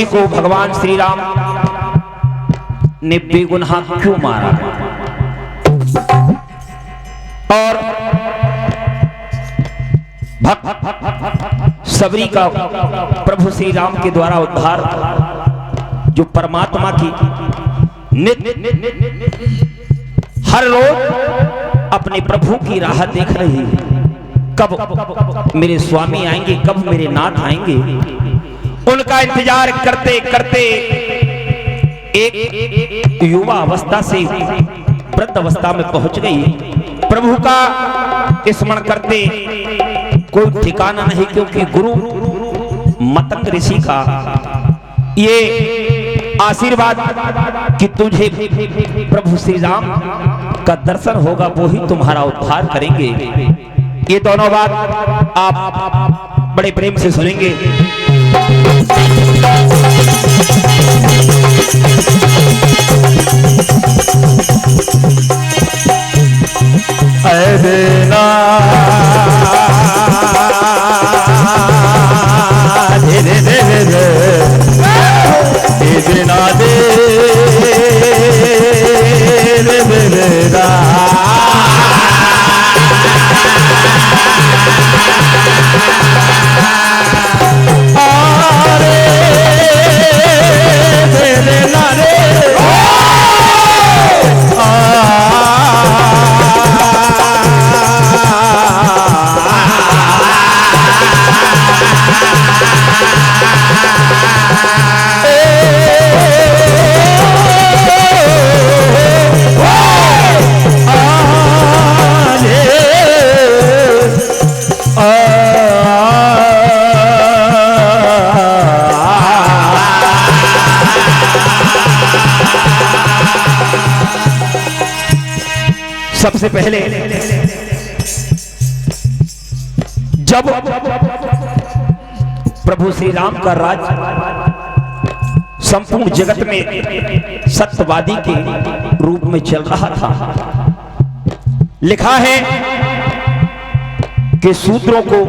को भगवान श्री राम ने बेगुनाह क्यों मारा और भक्त सबरी का प्रभु श्री राम के द्वारा उद्धार जो परमात्मा की हर रोज अपने प्रभु की राह देख रही है। कब मेरे स्वामी आएंगे, कब मेरे नाथ आएंगे, उनका इंतजार करते करते एक युवा अवस्था से वृद्ध अवस्था में पहुंच गई। प्रभु का स्मरण करते कोई ठिकाना नहीं, क्योंकि गुरु मतंग ऋषि का ये आशीर्वाद कि तुझे प्रभु श्री राम का दर्शन होगा, वो ही तुम्हारा उद्धार करेंगे। ये दोनों बात आप बड़े प्रेम से सुनेंगे। देना दे दे दे दे दे देना दे दे दे दे सबसे पहले जब प्रभु श्री राम का राज संपूर्ण जगत में सत्यवादी के रूप में चल रहा था, लिखा है कि शूद्रों को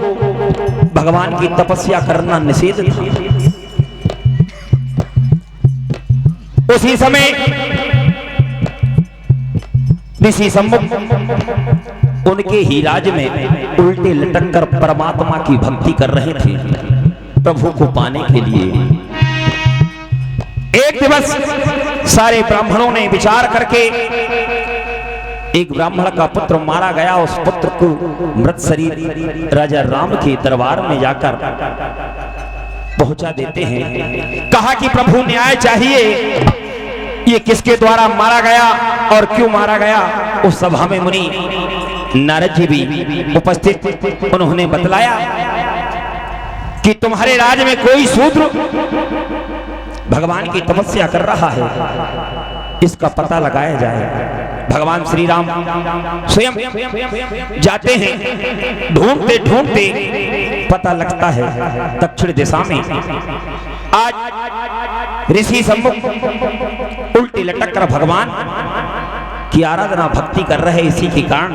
भगवान की तपस्या करना निषेध था। उसी समय ऋषि सम्मुख उनके ही राज में उल्टे लटक कर परमात्मा की भक्ति कर रहे थे प्रभु को पाने के लिए। एक दिवस सारे ब्राह्मणों ने विचार करके एक ब्राह्मण का पुत्र मारा गया, उस पुत्र को मृत शरीर राजा राम के दरबार में जाकर पहुंचा देते हैं। कहा कि प्रभु न्याय चाहिए, ये किसके द्वारा मारा गया और क्यों मारा गया। उस सभा में मुनि नारद जी भी उपस्थित, उन्होंने बतलाया कि तुम्हारे राज्य में कोई शूद्र भगवान की तपस्या कर रहा है, इसका पता लगाया जाए। भगवान श्री राम स्वयं जाते हैं, ढूंढते ढूंढते पता लगता है दक्षिण दिशा में। आज ऋषि सम्मुख उल्टी लटक कर भगवान की आराधना भक्ति कर रहे, इसी के कारण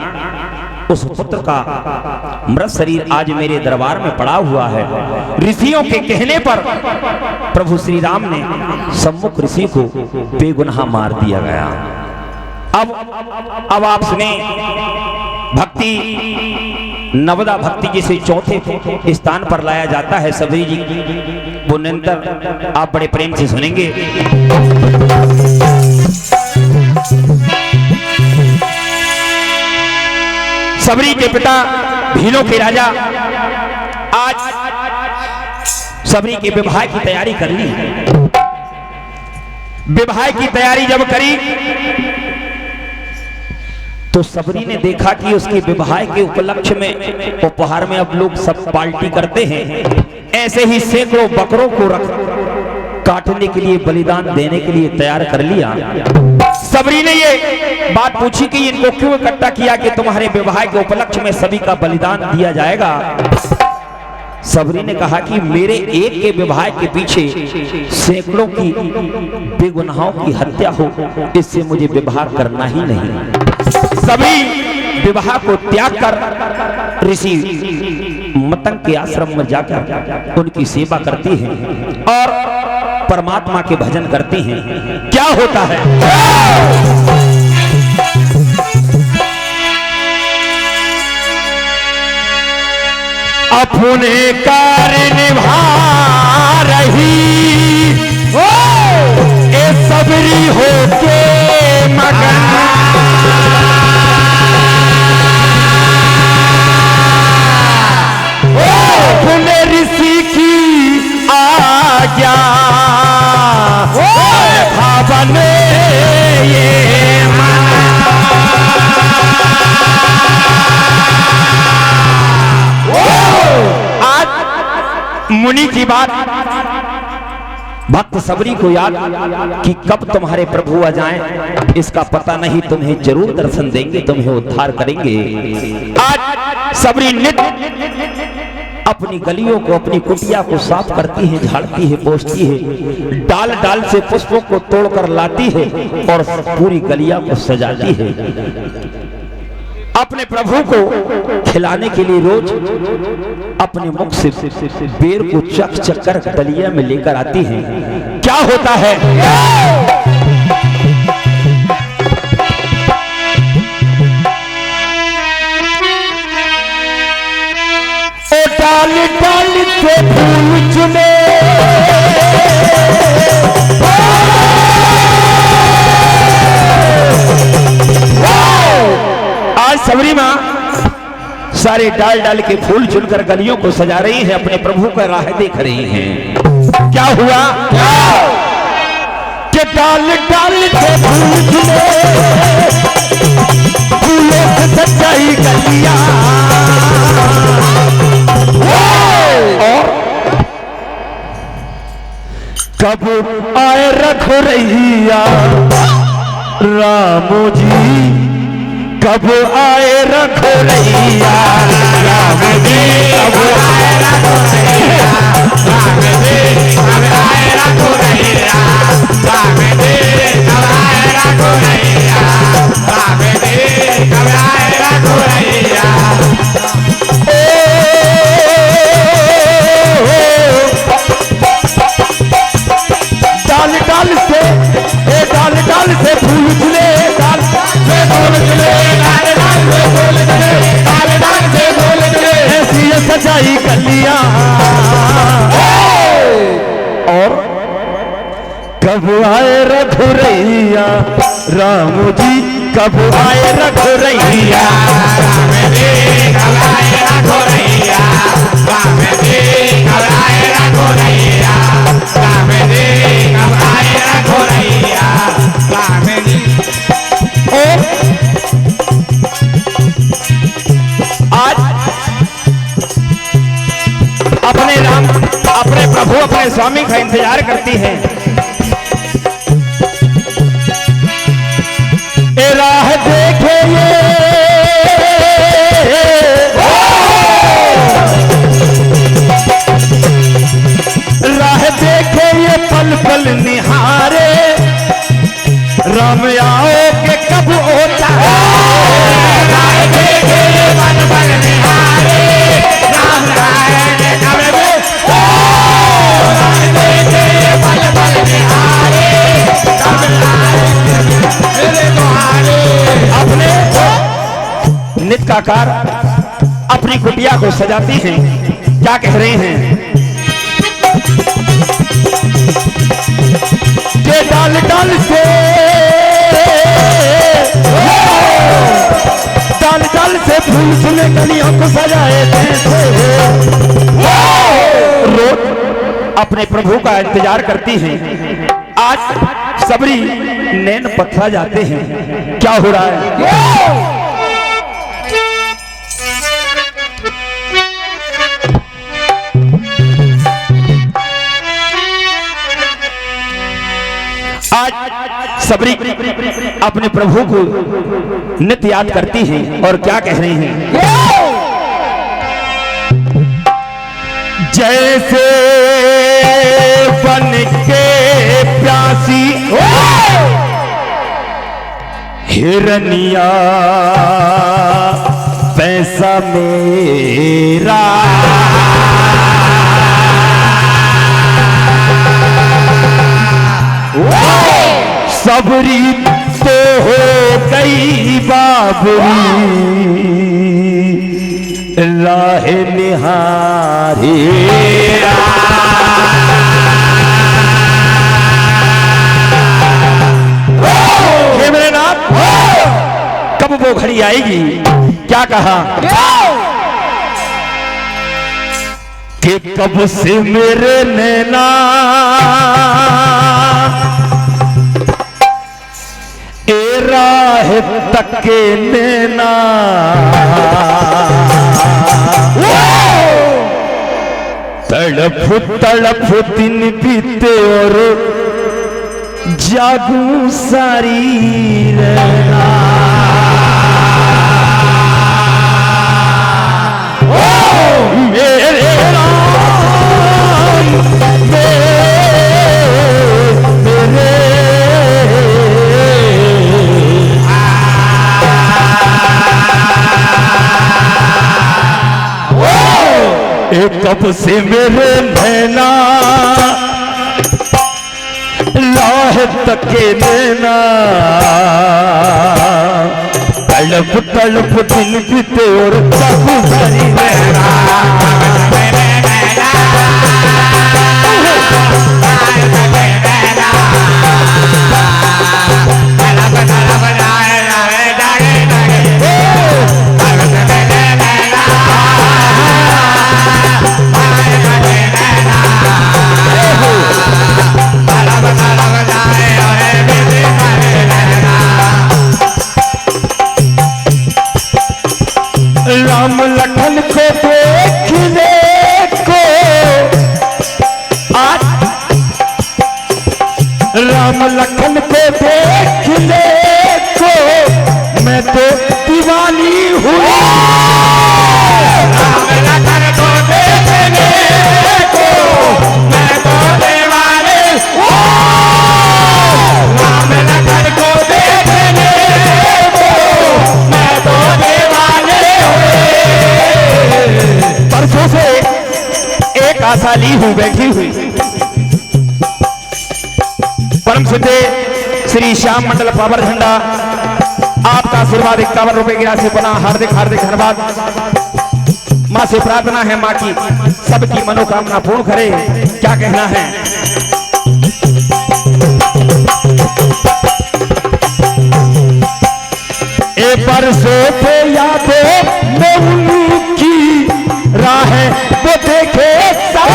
उस पुत्र का मृत शरीर आज मेरे दरबार में पड़ा हुआ है। ऋषियों के कहने पर प्रभु श्री राम ने सम्मुख ऋषि को बेगुनाह मार दिया गया। अब आप सुने भक्ति, नवदा भक्ति जिसे चौथे स्थान पर लाया जाता है सबरी जी, वो निरंतर आप बड़े प्रेम से सुनेंगे। सबरी के पिता भीलों के राजा आज सबरी के विवाह की तैयारी कर ली। विवाह की तैयारी जब करी तो सबरी ने देखा कि उसके विवाह के उपलक्ष्य में उपहार में अब लोग सब पार्टी करते हैं, ऐसे ही सैकड़ों बकरों को काटने के लिए, बलिदान देने के लिए तैयार कर लिया। सबरी ने ये बात पूछी कि इनको क्यों इकट्ठा किया कि तुम्हारे विवाह के उपलक्ष्य में सभी का बलिदान दिया जाएगा। सबरी ने कहा कि मेरे एक के विवाह के पीछे सैकड़ों की बेगुनाहों की हत्या हो, इससे मुझे विवाह करना ही नहीं। सभी विवाह को त्याग कर ऋषि मतंग के आश्रम में जाकर उनकी सेवा करती हैं और परमात्मा के भजन करती हैं, क्या होता है? अपने कार्य निभा रही ए सबरी होके मगन, अपने ऋषि की आज्ञा भावन ये मुनि की बात भक्त सबरी को याद कि कब तुम्हारे प्रभु आ जाएं, इसका पता नहीं, तुम्हें जरूर दर्शन देंगे, तुम्हें उद्धार करेंगे। आज सबरी नित्य अपनी गलियों को, अपनी कुटिया को साफ करती है, झाड़ती है, पोंछती है, डाल डाल से पुष्पों को तोड़कर लाती है और पूरी गलिया को सजाती है। अपने प्रभु को खिलाने के लिए रोज अपने मुख से बेर को चक चक कर दलिया में लेकर आती हैं। क्या होता है? ओ डाल डाल से फूल चुने, आज सबरी माँ सारे डाल डाल के फूल चुनकर गलियों को सजा रही है, अपने प्रभु का राह देख रही हैं। क्या हुआ? कि डाल डाल से फूल चुने, फूलों से सजाई गलियां, और कब आए रखो रहिया रामो जी, कब आए रखो रहिया राम जी, कब आए रखो रहिया राम जी, कब आए रखो रहिया राम जी, कब आए रखो रहिया राम जी, कब आए रखो रहिया। डाल डाल से, डाल डाल से फूल खिले, डाल से फूल खिले, सजाई गलियां, और कब आए रघुरैया राम जी, कब आए रघुरैया राम जी, कब आए रघुरैया राम जी, कब आए रघुरैया राम जी, कब आए रघुरैया राम जी। अपने राम, अपने प्रभु, अपने स्वामी का इंतजार करती है। राह देखे ये राह देखे ये पल पल निहारे, राम आओ के कब होता है, राह देखे ये पल पल निहारे, राम आए के कब होता है, राह देखे ये पल पल निहारे, राम आए मेरे तुम्हारे। अपने नित्याकार अपनी कुटिया को सजाती हैं। क्या कह रहे हैं? के डाल डाल से, डाल डाल से फूल चुने गलियों को सजाए थे, रोज अपने प्रभु का इंतजार करती हैं। आज सबरी नैन पथरा जाते हैं। क्या हो रहा है? आज सबरी अपने प्रभु को नित्य याद करती हैं और क्या कह रही हैं? जैसे बन के प्यासी हिरनिया पैसा मेरा, सबरी तो हो गई बाबरी राह निहारे मेरे नाथ कब वो घड़ी आएगी? क्या कहा कि कब से मेरे नैना ए राह तक के नैना तड़फ तड़फ दिन बीते और जागू सारी रहना मेरे राम मेरे कब से मेरे नैना लाह तके नैना तड़प तड़प दिन बीते और जागू सारी रहना राम लखन को देखने को आज राम लखन को देखने को मैं तो दीवानी हूँ राम लखन को देखने को मैं तो दीवानी हूँ राम लखन को देखने को मैं तो दीवानी परसों से एक आशा ली हूं बैठी हुई। परम सिद्धे श्री श्याम मंडल पावर झंडा आपका आशीर्वाद 51 रुपए की राशि बना हार्दिक हार्दिक धन्यवाद। मां से प्रार्थना है मां की सबकी मनोकामना पूर्ण करे। क्या कहना है? ए परसों पे यादों में उनकी राह वो देखे सब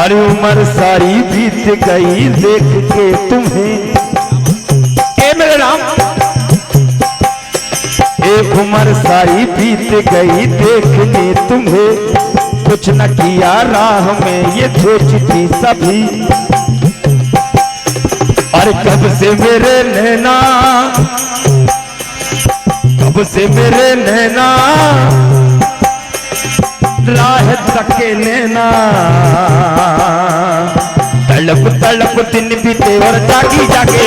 अरे उम्र सारी बीत गई देख के तुम्हें मेरे राम एक उम्र सारी बीत गई देखने तुम्हें कुछ न किया राह में ये सोचती सभी और कब से मेरे नैना कब से मेरे नैना राह तक के नैना तड़प तड़प दिन बीते और जागी जाके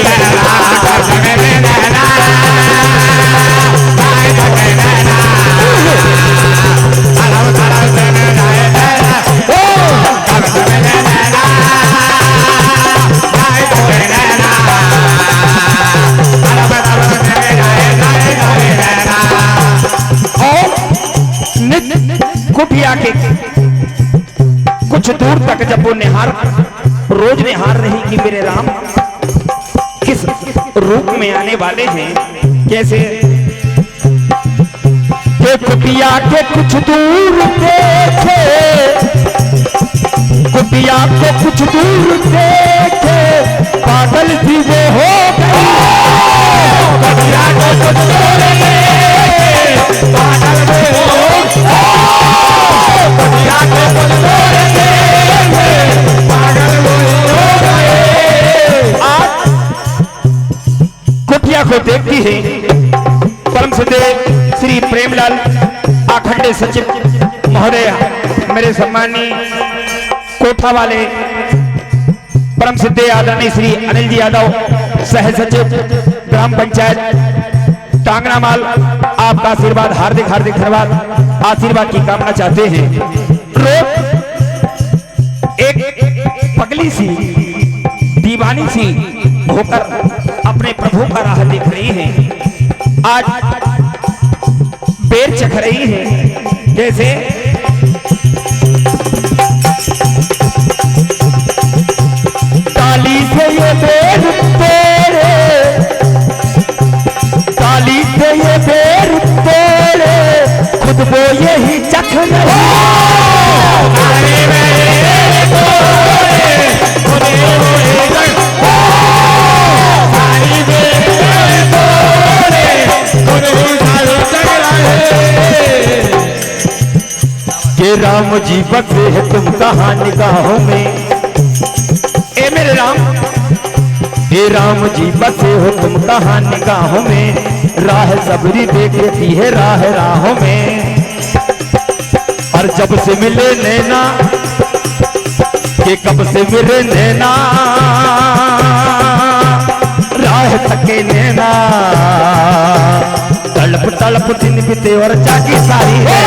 कुटिया के कुछ दूर तक जब वो निहार रोज निहार रही कि मेरे राम किस रूप में आने वाले हैं। कैसे के कुटिया के कुछ दूर देखे कुटिया को कुछ दूर देखे पागल भी वो हो गई कुटिया को कुछ दूर देखे पागल भी हो कुटिया को कुछ दूर देखे पागल भी हो गए। आज कुटिया को देखती है परम सिद्धे श्री प्रेमलाल आखंडे सचिव महोदय मेरे सम्मानी कोठा वाले परम सिद्ध आदरणीय श्री अनिल जी यादव सह सचिव ग्राम पंचायत टांगनामाल, आपका आशीर्वाद हार्दिक हार्दिक धन्यवाद। आशीर्वाद की कामना चाहते हैं। रोज एक पगली सी दीवानी सी होकर अपने प्रभु का राह देख रही हैं। आज बेर चख रही है। जैसे ताली से ये बेर तोड़े, ताली से ये बेर तोड़े, खुद वो यही चख रही। के राम जी बसे है तुम कहाँ निगाहों में, ए मेरे राम, हे राम जी बसे हो तुम कहाँ निगाहों में, राह सबरी देखती है राह राहों में। और जब से मिले नैना के कब से मिले नैना, राह थके नैना, तड़प तड़प दिन बीते और जागी सारी है।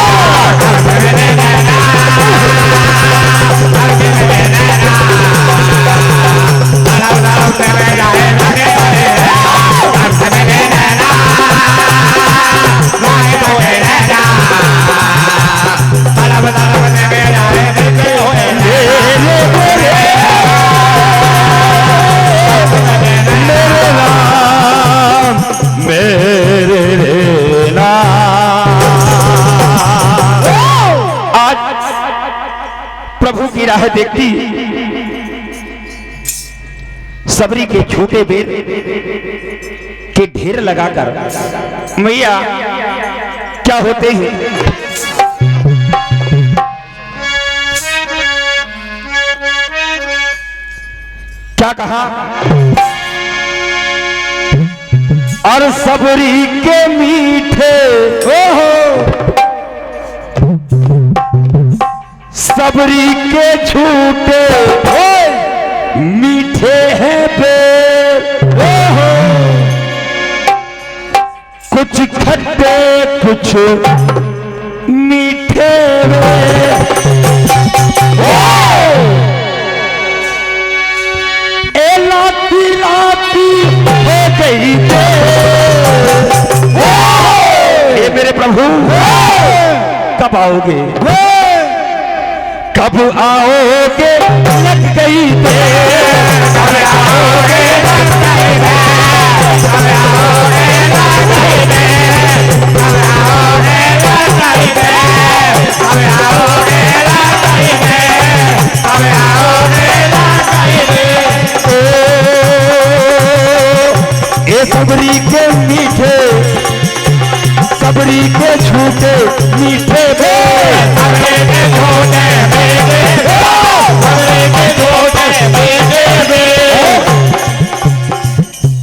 प्रभु की राह देखती सबरी के छोटे बेर के ढेर लगाकर मैया क्या होते हैं। क्या कहा? और सबरी के मीठे सबरी के झूठे मीठे हैं बेर, कुछ खट्टे कुछ मीठे बेर। ए लाती लाती हो गई ए मेरे प्रभु कब आओगे, कब आओगे लग गई देर, कब आओगे लग गई देर, कब आओगे लग गई देर, कब आओगे लग गई देर, कब आओगे लग गई देर, कब आओगे लग गई देर। ए सबरी के मीठे सबरी के झूठे मीठे बेर, सबरी के झूठे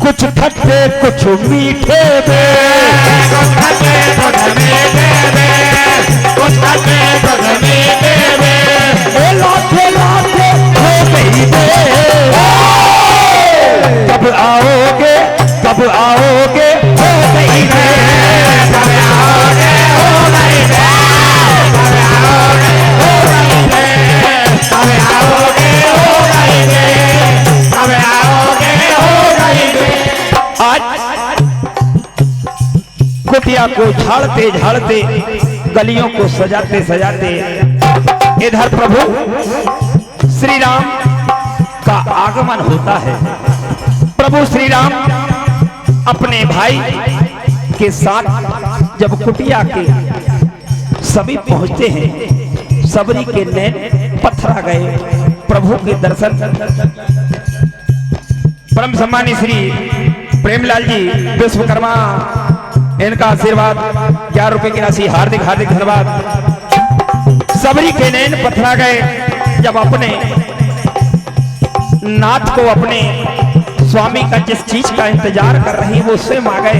कुछ खट्टे कुछ मीठे बेर, कुछ खट्टे कुछ मीठे बेर, कुछ खट्टे कुछ मीठे बेर। लाते लाते हो गई बेर, कब आओगे कब आओगे हो गई बेर, कब आओगे हो गई बेर, कब आओगे हो गई बेर, कब आओगे हो गई बेर, कब आओगे हो गई बेर। आज कुटिया को झाड़ते झाड़ते गलियों को सजाते सजाते इधर प्रभु श्री राम का आगमन होता है। प्रभु श्री राम अपने भाई के साथ जब कुटिया के सभी पहुंचते हैं, सबरी के नैन पत्थरा गए। प्रभु के दर्शन परम सम्मानी श्री प्रेमलाल जी विश्वकर्मा, इनका आशीर्वाद 11 रुपए की राशि हार्दिक हार्दिक धन्यवाद। सबरी के नैन पत्थरा गए जब अपने नाथ को अपने स्वामी का जिस चीज का इंतजार कर रही वो स्वयं आ गए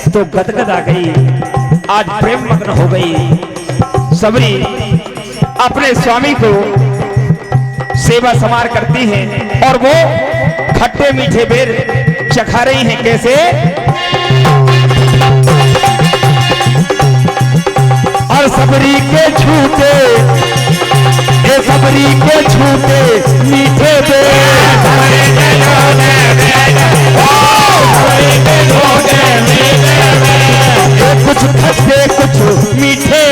तो गदगद आ गई, आज प्रेम मग्न हो गई। सबरी अपने स्वामी को सेवा समार करती हैं और वो खट्टे मीठे बेर चखा रही हैं। कैसे? और सबरी के छूटे, ए सबरी के छूटे मीठे बेर, कुछ खट्टे कुछ मीठे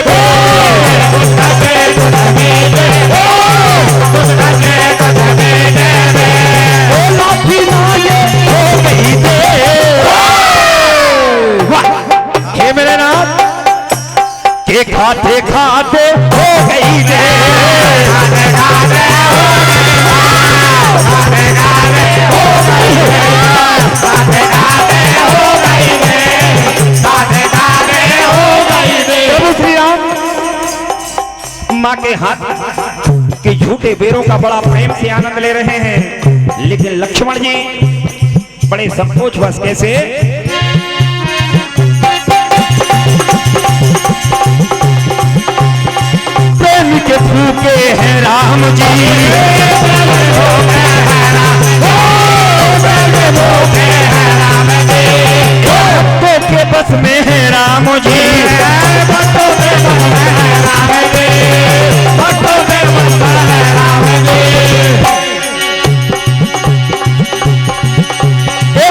लाठी नाये हो गई दे। हे मेरे नाथ के खाते खाते हो गई दे। माँ के हाथ के झूठे बेरों का बड़ा प्रेम से आनंद ले रहे हैं, लेकिन लक्ष्मण जी बड़े संकोच बस। कैसे? प्रेम के फूके हैं राम जी, भक्तों के बस में है राम जी,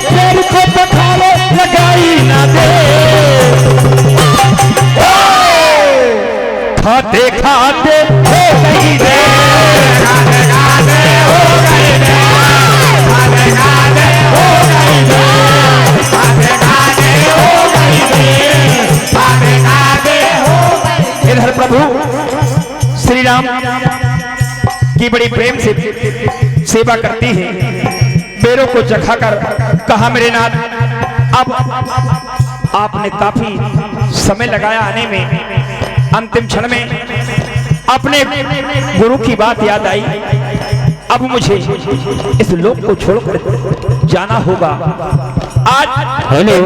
पेड़ को पखालो लगाई ना दे। खाते खाते हो गई दे, खाते खाते हो गई दे, खाते खाते हो गई दे, खाते खाते हो गई दे, खाते खाते हो गई। इधर प्रभु श्री राम की बड़ी प्रेम से सेवा करती है, बेरों को चखाकर कहा मेरे नाथ अब आपने काफी समय लगाया आने में, अंतिम क्षण में अपने गुरु की बात याद आई, अब मुझे इस लोक को छोड़कर जाना होगा। आज हेलो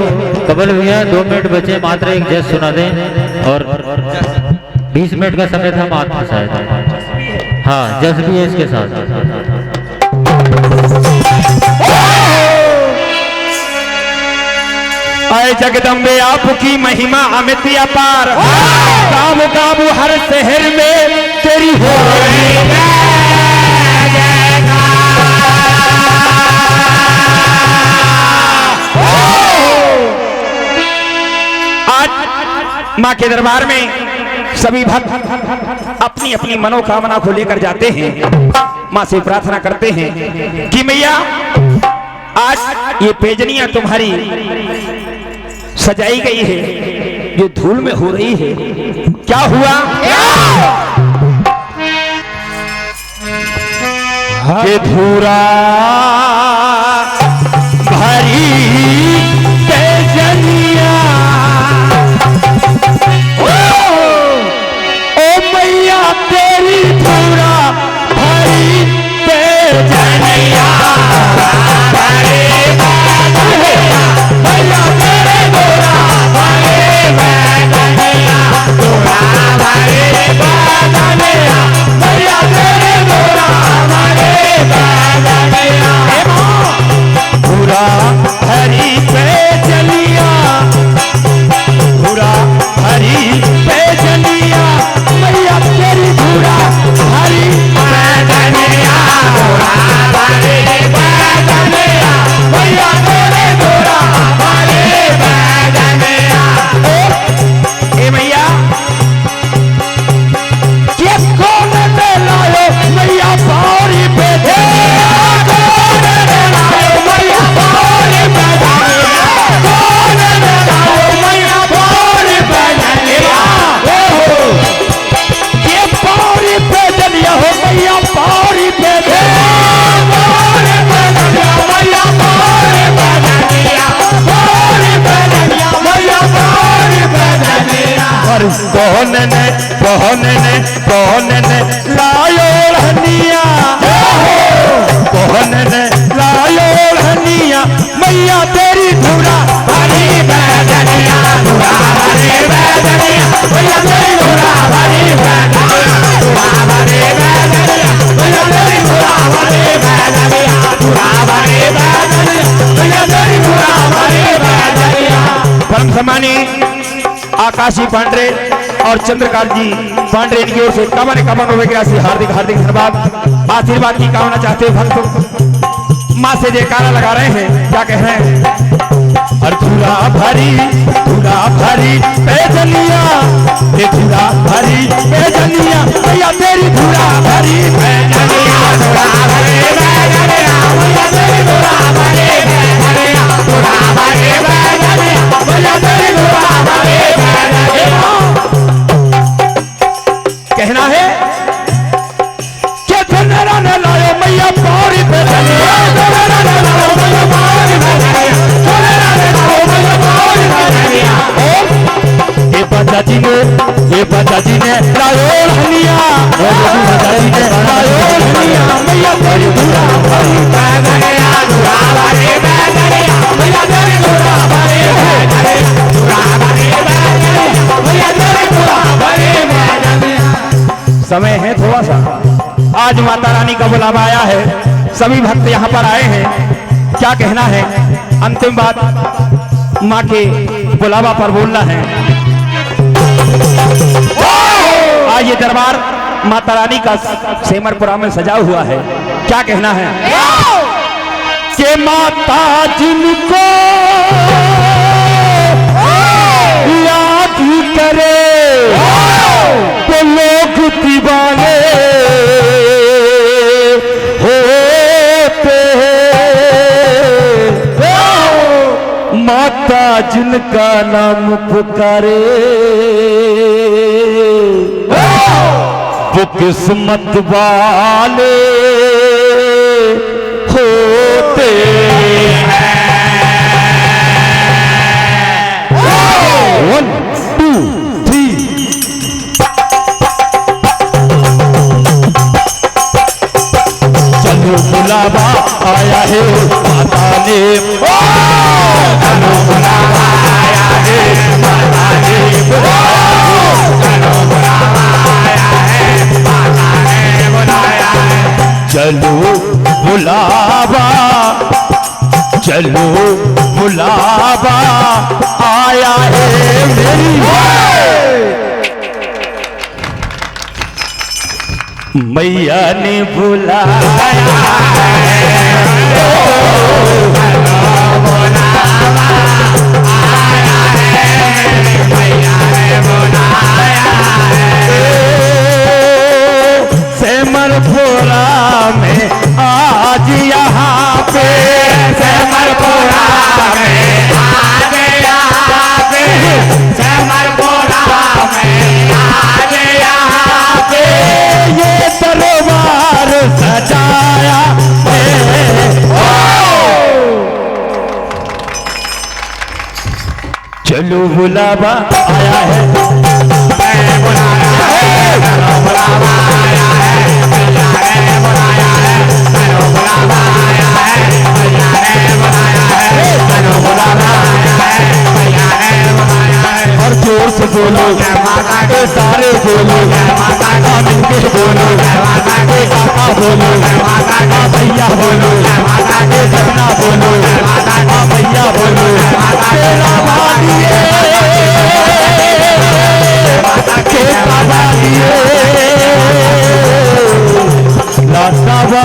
कमल भैया 2 मिनट बचे, मात्र एक जय सुना दें और 20 मिनट का समय था मात्र शायद। हाँ जस भी है इसके साथ। आए जगदम्बे आपकी महिमा अमित अपार, गाँव गाँव हर शहर में तेरी हो रही आज माँ के दरबार में सभी भक्त अपनी अपनी मनोकामना को लेकर जाते हैं, माँ से प्रार्थना करते हैं कि मैया आज ये पेजनियां तुम्हारी सजाई गई है जो धूल में हो रही है, क्या हुआ? के धूरा भरी पेजनिया, ओ मैया तेरी धूरा भरी पेजनिया, कौन ने लायो हनिया, कौन ने लायो हनिया, मैया तेरी धूरा भरी बैजनिया, धूरा भरी बैजनिया, मैया तेरी धूरा भरी बैजनिया, धूरा भरी बैजनिया, मैया तेरी धूरा आकाशी पांडे और चंद्रकांत जी पांडे इनकी ओर से कमन वगैरह से हार्दिक हार्दिक धन्यवाद। आशीर्वाद की कामना चाहते भक्त माँ से जयकारा लगा रहे हैं। क्या कह रहे हैं? और धूरा भरी पैजनिया, ये धूरा भरी पैजनिया, भैया तेरी धूरा भरी पैजनिया, धूरा भरी पैजनिया, भैया तेरी धूरा भरी पैजनिया, धूरा भरी पैजनिया, भैया तेरी धूरा भरी पैजनिया। कहना है कि धनरा ने लायो मैया पौरी पैजनिया, धनरा ने लायो मैया पौरी पैजनिया, धनरा ने लायो मैया पौरी पैजनिया। ये बाजा जी ने लायो हनिया, बाजा जी ने लायो हनिया, मैया तेरी धूरा भरी पैजनिया, धूरा भरी पैजनिया, मैया तेरी धूरा भरी पैजनिया, धूरा भरी पैजनिया, मैया तेरी धूरा भरी पैजनिया। समय है थोड़ा सा, आज माता रानी का बुलावा आया है, सभी भक्त यहाँ पर आए हैं। क्या कहना है? अंतिम बात माँ के बुलावा पर बोलना है। आज ये दरबार माता रानी का सेमरपुरा में सजा हुआ है। क्या कहना है? कि माता जिनको याद करे तो लोग दीवाने होते हैं, माता जिनका नाम पुकारे वो किस्मत वाले होते हैं। 1 2 3 चलो बुलावा आया है माता ने, चलो बुलावा आया है माता ने, चलो बुलावा आया है माता ने बुलाया है। चलो बुलावा आया है मेरी मैया ने बुलाया सेमरपुरा में आज यहाँ पे, सेमरपुरा में आज यहाँ पे, सेमरपुरा में आज यहाँ पे ये दरबार सजाया है। चलो बुलावा आया है, बुलाया है, बुलावा आया है, मैया ने बुलाया है, बुलावा आया है, मैया ने बुलाया है, बुलावा आया है, मैया ने बुलाया है। और जोर से बोलो माता के, सारे बोलो माता का, मिलके बोलो माता के, काका बोलो माता का, भैया बोलो माता के, सपना बोलो माता का, भैया बोलो माता के, रामा दिए माता के, बाबा दिए लाटाबा।